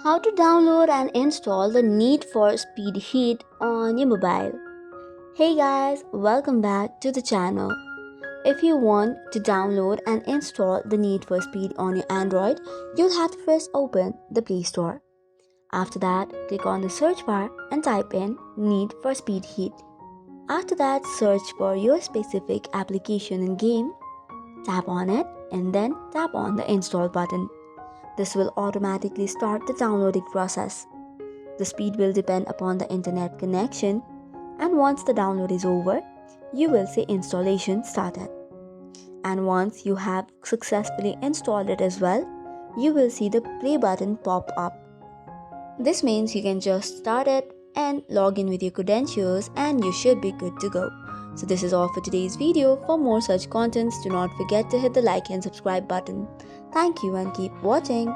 How to download and install the Need for Speed Heat on your mobile. Hey guys, welcome back to the channel. If you want to download and install the Need for Speed on your Android, you'll have to first open the Play Store. After that, click on the search bar and type in Need for Speed Heat. After that, search for your specific application and game, tap on it, and then tap on the install button. This will automatically start the downloading process. The speed will depend upon the internet connection, and once the download is over, you will see installation started. And once you have successfully installed it as well, you will see the play button pop up. This means you can just start it and log in with your credentials and you should be good to go. So this is all for today's video. For more such contents, do not forget to hit the like and subscribe button. Thank you and keep watching.